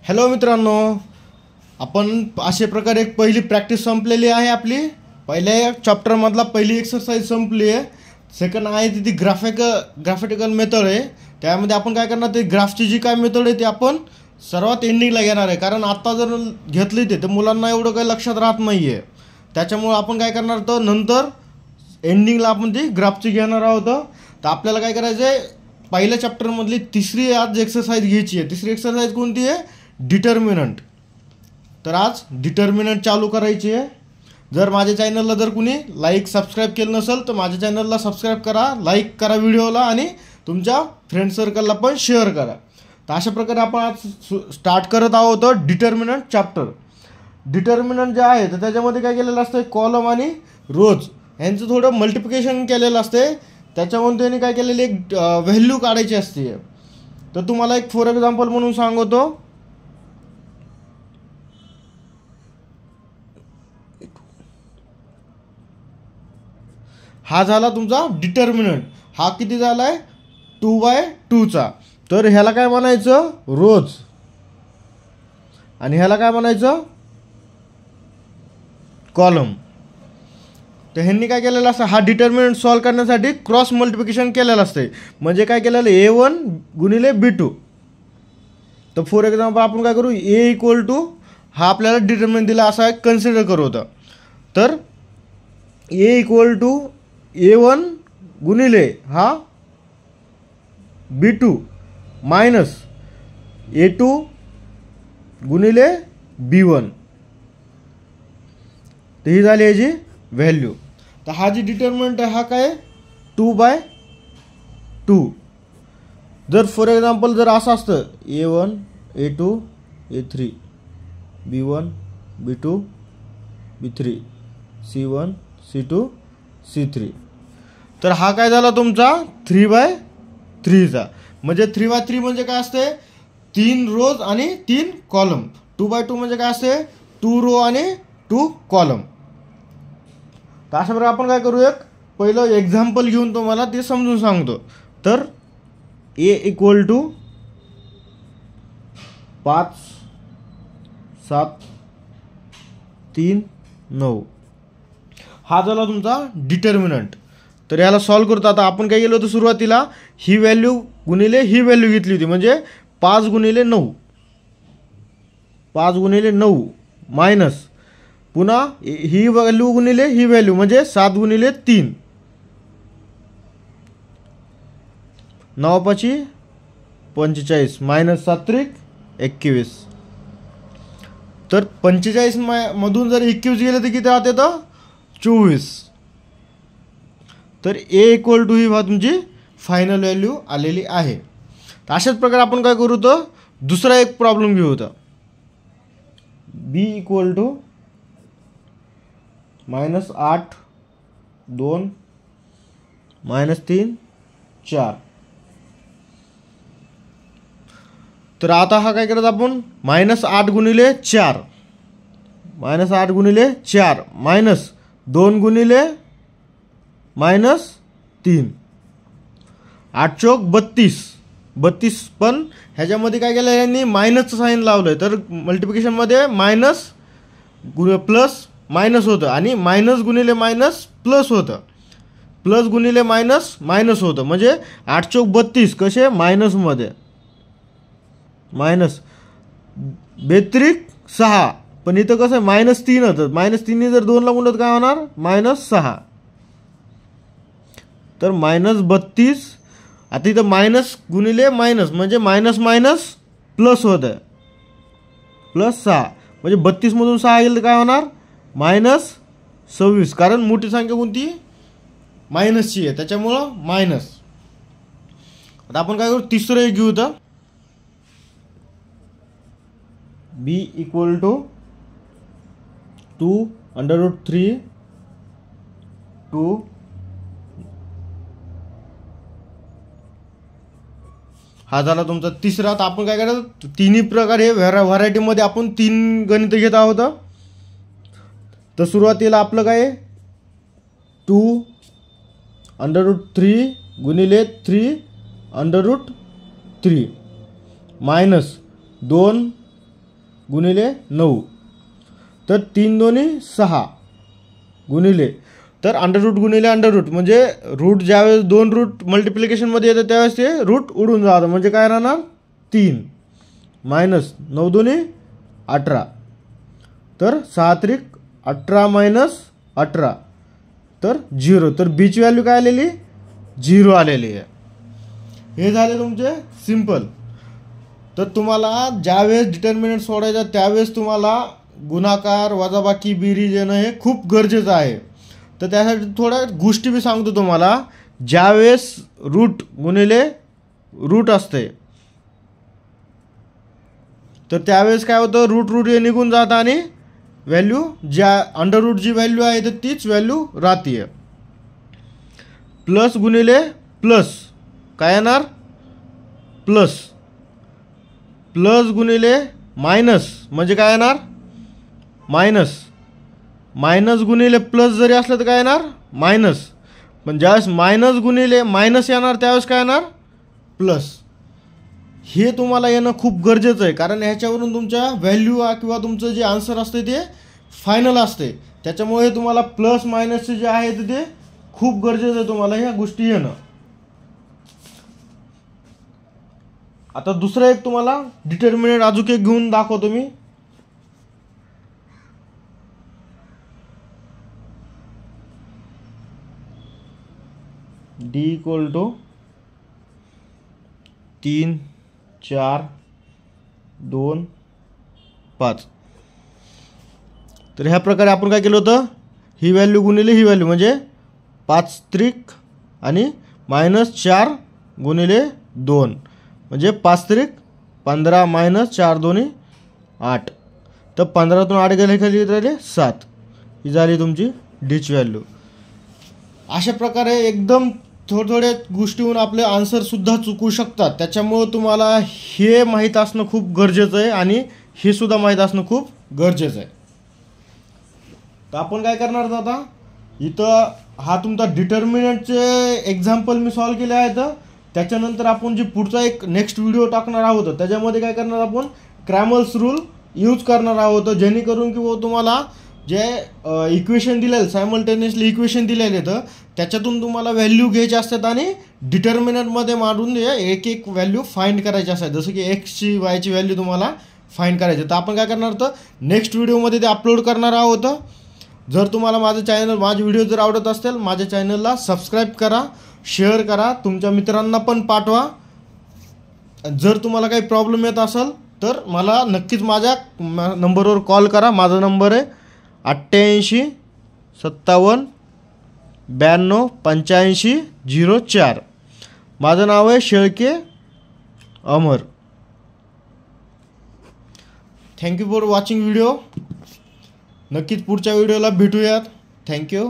Hello मित्रांनो, आपण अशा प्रकारे एक पहिली प्रॅक्टिस संपलेली आहे. आपली पहिल्या चॅप्टरमधला पहिली एक्सरसाइज संपली आहे. सेकंड आहे ती ग्राफिकल मेथड आहे. त्यामध्ये आपण काय करणार, ते ग्राफची जी काय मेथड आहे ती आपण सर्वात एंडिंगला घेणार आहे. कारण आत्ता जर घेतली ते मुलांना एवढं काही लक्षात राहत नाही आहे. त्याच्यामुळं आपण काय करणार, तर नंतर एंडिंगला आपण ती ग्राफची घेणार आहोत. तर आपल्याला काय करायचं आहे, पहिल्या चॅप्टरमधली तिसरी आज एक्सरसाइज घ्यायची आहे. तिसरी एक्सरसाइज कोणती आहे? डिटर्मिनंट. तर आज डिटर्मिनंट चालू करायची आहे. जर माझ्या चॅनलला जर कुणी लाईक सबस्क्राईब केलं नसेल तर माझ्या चॅनलला सबस्क्राईब करा, लाईक करा व्हिडिओला आणि तुमच्या फ्रेंड सर्कलला पण शेअर करा. तर अशा प्रकारे आपण आज स्टार्ट करत आहोत डिटर्मिनंट चॅप्टर. डिटर्मिनंट जे आहे तर त्याच्यामध्ये काय केलेलं असतं, कॉलम आणि रोज यांचं थोडं मल्टिप्लिकेशन केलेलं असते. त्याच्यामध्ये त्यांनी काय केलेलं, एक व्हॅल्यू काढायची असते. तर तुम्हाला एक फॉर एक्झाम्पल म्हणून सांगतो. हा झाला तुमचा डिटर्मिनंट. हा किती झाला आहे? 2/2चा. तर ह्याला काय म्हणायचं? रोज. आणि ह्याला काय म्हणायचं? कॉलम. तर ह्यांनी काय केलेलं असतं, हा डिटर्मिनंट सॉल्व करण्यासाठी क्रॉस मल्टिप्लिकेशन केलेलं असते. म्हणजे काय केलेलं, A1 गुणिले B2. तर फॉर एक्झाम्पल आपण काय करू, A = हा आपल्याला डिटर्मिनंट दिला असा कन्सिडर करू होता. तर A = A1 गुणिले हा B2 मायनस A2 गुणिले B1. तर ही झाली याची व्हॅल्यू. तर हा जी डिटर्मिनंट आहे हा काय, 2/2. जर फॉर एक्झाम्पल जर असं असतं A1 A2 A3 B1 B2 B3 C1 C2 C3, तर हा काय झाला तुमचा 3/3चा. म्हणजे 3/3 म्हणजे काय असते, 3 रोज आणि 3 कॉलम. 2/2 म्हणजे काय असते, 2 रो आणि 2 कॉलम. तर अशा प्रकारे आपण काय करू, एक पहिलं एक्झाम्पल घेऊन तुम्हाला ते समजून सांगतो. तर A = 5 7 3 9 हा झाला तुमचा डिटर्मिनंट. तर याला सॉल्व करतो. आता आपण काय केलं होतं, सुरुवातीला ही व्हॅल्यू गुणिले ही व्हॅल्यू घेतली होती. म्हणजे 5 गुणिले 9 मायनस पुन्हा ही व्हॅल्यू गुणिले ही व्हॅल्यू म्हणजे 7 गुणिले 3 9 × 5 = 45 मायनस 7 × 21. तर 45 मधून जर 21 गेले तर किती राहते, तर 24. तर A = ही तुमची फायनल व्हॅल्यू आलेली आहे. तर अशाच प्रकारे आपण काय करू, तर दुसरा एक प्रॉब्लेम घेऊ होता. B = -8 2 -3 4. तर आता हा काय करायचा आपण, -8 गुणिले 4 मायनस 2 गुणिले -3 8 × 32. पण ह्याच्यामध्ये काय केलं यांनी, मायनसचं साईन लावलं आहे. तर मल्टिप्लिकेशनमध्ये मायनस प्लस मायनस होतं आणि मायनस गुणिले मायनस प्लस होतं, प्लस गुणिले मायनस मायनस होतं. म्हणजे 8 × 32 कसे मायनसमध्ये, मायनस 32 6. पण इथं कसं -3 होतं. -3 जर 2ला गुणलं काय होणार, -6. तर -32. आता इथं मायनस गुणिले मायनस म्हणजे मायनस मायनस प्लस होतं, +6. म्हणजे 32 मधून 6 गेलं तर काय होणार, -26. कारण मोठी संख्या कोणती, मायनसची आहे, त्याच्यामुळं मायनस. आता आपण काय करू, तिसरं एक घेऊ. तर B = 2√3 2 हा झाला तुमचा तिसरा. तर आपण काय करायचं, तिन्ही प्रकारे व्हरायटीमध्ये आपण 3 गणित घेत आहोत. तर सुरुवातीला आपलं काय, 2√3 गुणिले 3√3 मायनस 2 गुणिले 9, तर 3 दोन्ही 6 गुणिले, तर अंडर रूट गुणिले अंडर रूट, म्हणजे रूट ज्यावेळेस 2 रूट मल्टिप्लिकेशनमध्ये येतं त्यावेळेस ते रूट उडून जातं, म्हणजे काय राहणार 3 मायनस 9 दोन्ही 18, तर 6 त्रिक 18 मायनस 18, तर 0. तर बीची व्हॅल्यू काय आलेली 0 आलेली आहे. हे झाले तुमचे सिंपल. तर तुम्हाला ज्यावेळेस डिटर्मिनंट सोडायचा त्यावेळेस तुम्हाला गुणाकार वजाबाकी बेरीज येणं हे खूप गरजेचं आहे. तर त्यासाठी थोड्या गोष्टी मी सांगतो तुम्हाला. ज्यावेळेस रूट गुणिले रूट असते तर त्यावेळेस काय होतं, रूट रूट हे निघून जातं आणि व्हॅल्यू ज्या अंडर रूट जी व्हॅल्यू आहे तर तीच व्हॅल्यू राहते. प्लस गुणिले प्लस काय येणार प्लस, प्लस गुणिले मायनस म्हणजे काय येणार मायनस, मायनस गुणिले प्लस जरी असलं तर काय येणार मायनस, पण ज्यावेळेस मायनस गुणिले मायनस येणार त्यावेळेस काय येणार प्लस. हे तुम्हाला येणं खूप गरजेचं आहे, कारण ह्याच्यावरून तुमच्या व्हॅल्यू किंवा तुमचं जे आन्सर असते ते फायनल असते. त्याच्यामुळे तुम्हाला प्लस मायनसचे जे आहे ते खूप गरजेचं आहे तुम्हाला ह्या गोष्टी येणं. आता दुसरं एक तुम्हाला डिटर्मिनंट अजून एक घेऊन दाखवतो मी. D equal to 3 4 2 5. तर ह्या प्रकारे आपण काय केलं होतं, ही व्हॅल्यू गुणिले ही व्हॅल्यू म्हणजे 5 त्रिक आणि मायनस 4 गुणिले 2 म्हणजे 5 त्रिक 15 मायनस 4 दोन्ही 8, तर 15तून 8 गेले खाली राहिले 7. ही झाली तुमची डीची व्हॅल्यू. अशा प्रकारे एकदम थोड्या गोष्टीहून आपले आन्सरसुद्धा चुकू शकतात. त्याच्यामुळं तुम्हाला हे माहीत असणं खूप गरजेचं आहे आणि हे सुद्धा माहीत असणं खूप गरजेचं आहे. तर आपण काय करणार आता, इथं हा तुमचा डिटर्मिनंटचे एक्झाम्पल मी सॉल्व केले आहेत. त्याच्यानंतर आपण जे पुढचा एक नेक्स्ट व्हिडिओ टाकणार आहोत त्याच्यामध्ये काय करणार आपण क्रॅमर्स रूल यूज करणार आहोत, जेणेकरून की तुम्हाला जे इक्वेशन दिलेलं सायमल्टेनियसली इक्वेशन दिलेले तर त्याच्यातून तुम्हाला व्हॅल्यू घ्यायचे असतात आणि डिटर्मिनंटमध्ये मांडून एक एक व्हॅल्यू फाइंड करायची असतात. जसं की एक्सची वायची व्हॅल्यू तुम्हाला फाइंड करायची. तर आपण काय करणार तर नेक्स्ट व्हिडिओमध्ये ते अपलोड करणार आहोत. जर तुम्हाला माझे व्हिडिओ जर आवडत असतील माझ्या चॅनलला सबस्क्राईब करा, शेअर करा, तुमच्या मित्रांना पण पाठवा. जर तुम्हाला काही प्रॉब्लेम येत असेल तर मला नक्कीच माझ्या नंबरवर कॉल करा. माझा नंबर आहे 88 57 92 85 04. माझं नाव आहे Shelke Amar. Thank you for watching video. नक्कीच पुढच्या व्हिडिओला भेटूयात. थँक्यू.